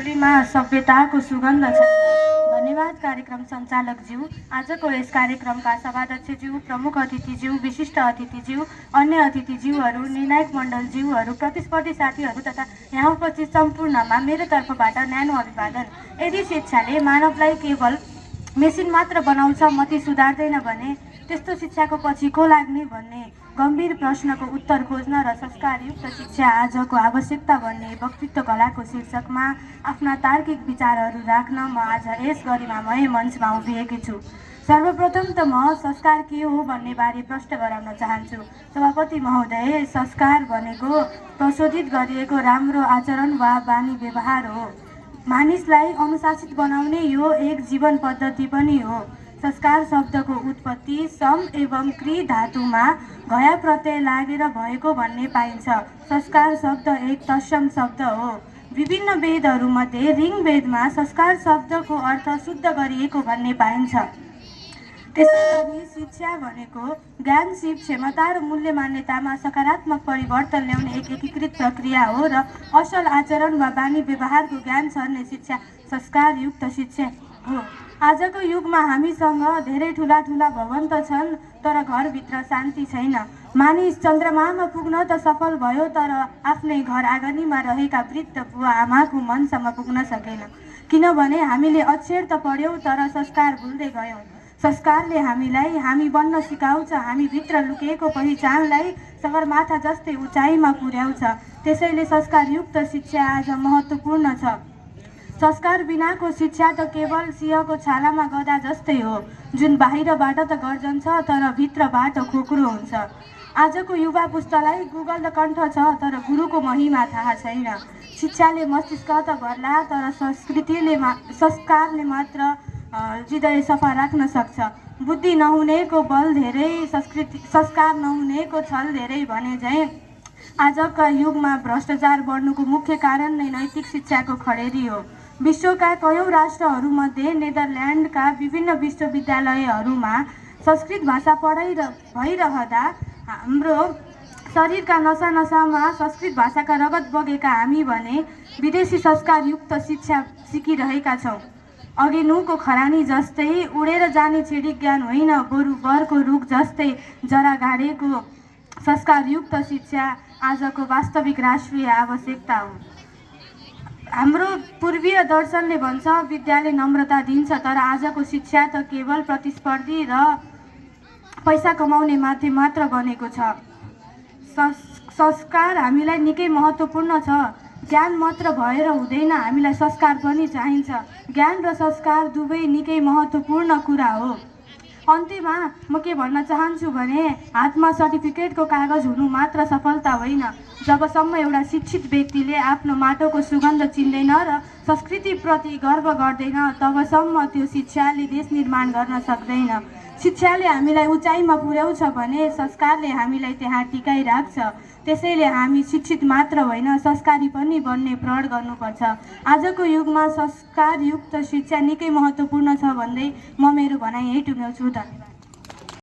टोलीमा सभ्यताको सुगन्ध छ। धन्यवाद कार्यक्रम सञ्चालकज्यू, आजको यस कार्यक्रमका सभाध्यक्षज्यू, प्रमुख अतिथिज्यू, विशिष्ट अतिथिज्यू, अन्य अतिथिज्यूहरू, निर्णायक मण्डलज्यूहरू, प्रतिस्पर्धी साथीहरू तथा यहाँ उपस्थित सम्पूर्णमा मेरो तर्फबाट न्यानो अभिवादन। यदि शिक्षाले मानवलाई केवल मेसिन मात्र बनाउँछ, मति सुधार्दैन भने त्यस्तो शिक्षाको पछि को लाग्ने भन्ने गम्भीर प्रश्नको उत्तर खोज्न र संस्कारयुक्त शिक्षा आजको आवश्यकता भन्ने वक्तृत्व कलाको शीर्षकमा आफ्ना तार्किक विचारहरू राख्न म आज यस गरिमामय मञ्चमा उभिएकी छु। सर्वप्रथम त म संस्कार के हो भन्ने बारे प्रश्न गराउन चाहन्छु। सभापति महोदय, संस्कार भनेको प्रशोधित गरिएको राम्रो आचरण वा बानी व्यवहार हो। मानिसलाई अनुशासित बनाउने यो एक जीवन पद्धति पनि हो। संस्कार शब्दको उत्पत्ति सम एवं क्रि धातुमा घया प्रत्यय लागेर भएको भन्ने पाइन्छ। संस्कार शब्द एक तत्सम शब्द हो। विभिन्न वेदहरूमध्ये ऋग्वेदमा संस्कार शब्दको अर्थ शुद्ध गरिएको भन्ने पाइन्छ। त्यसैगरी शिक्षा भनेको ज्ञान, सिप, क्षमता र मूल्य मान्यतामा सकारात्मक परिवर्तन ल्याउने एक एकीकृत प्रक्रिया हो र असल आचरण वा बानी व्यवहारको ज्ञान छर्ने शिक्षा संस्कारयुक्त शिक्षा हो। आजको युगमा हामीसँग धेरै ठुला भवन त छन्, तर घरभित्र शान्ति छैन। मानिस चन्द्रमामा पुग्न त सफल भयो, तर आफ्नै घर आँगनीमा रहेका वृद्ध बुवा आमाको मनसम्म पुग्न सकेन। किनभने हामीले अक्षर त पढ्यौँ, तर संस्कार भुल्दै गयौँ। संस्कारले हामीलाई हामी बन्न सिकाउँछ, हामी भित्र लुकेको पहिचानलाई सगरमाथा जस्तै उचाइमा पुर्याउँछ। त्यसैले संस्कारयुक्त शिक्षा आज महत्त्वपूर्ण छ। संस्कार बिनाको शिक्षा त केवल सिंहको छालामा गदा जस्तै हो, जुन बाहिरबाट त गर्जन्छ तर भित्रबाट खोक्रो हुन्छ। आजको युवा पुस्तालाई गुगल र कण्ठ छ, तर गुरुको महिमा थाहा छैन। शिक्षाले मस्तिष्क त भर्ला, तर संस्कारले मात्र हृदय सफा राख्न सक्छ। बुद्धि नहुनेको बल धेरै, संस्कार नहुनेको छल धेरै भने झैँ आजका युगमा भ्रष्टाचार बढ्नुको मुख्य कारण नै नैतिक शिक्षाको खडेरी हो। विश्वका कयौँ राष्ट्रहरूमध्ये नेदरल्यान्डका विभिन्न विश्वविद्यालयहरूमा संस्कृत भाषा पढाइ भइरहँदा हाम्रो शरीरका नसा नसामा संस्कृत भाषाका रगत बगेका हामी भने विदेशी संस्कारयुक्त शिक्षा सिकिरहेका छौँ। अघि नुको खरानी जस्तै उडेर जाने छिडी ज्ञान होइन, बरु बरको रुख जस्तै जरा गाडेको संस्कारयुक्त शिक्षा आजको वास्तविक राष्ट्रिय आवश्यकता हो। हाम्रो पूर्वीय दर्शनले भन्छ विद्याले नम्रता दिन्छ, तर आजको शिक्षा त केवल प्रतिस्पर्धी र पैसा कमाउने माध्यम मात्र बनेको छ। संस्कार हामीलाई निकै महत्त्वपूर्ण छ। ज्ञान मात्र भएर हुँदैन, हामीलाई संस्कार पनि चाहिन्छ। ज्ञान र संस्कार दुवै निकै महत्त्वपूर्ण कुरा हो। अन्त्यमा म के भन्न चाहन्छु भने हातमा सर्टिफिकेटको कागज हुनु मात्र सफलता होइन। जबसम्म एउटा शिक्षित व्यक्तिले आफ्नो माटोको सुगन्ध चिन्दैन र संस्कृतिप्रति गर्व गर्दैन, तबसम्म त्यो शिक्षाले देश निर्माण गर्न सक्दैन। शिक्षाले हामीलाई उचाइमा पुर्याउँछ भने संस्कारले हामीलाई त्यहाँ टिकाइराख्छ। त्यसैले हामी शिक्षित मात्र होइन, संस्कारी पनि बन्ने प्रण गर्नुपर्छ। आजको युगमा संस्कारयुक्त शिक्षा निकै महत्त्वपूर्ण छ भन्दै म मेरो भनाइ यही टुङ्ग्याउँछु।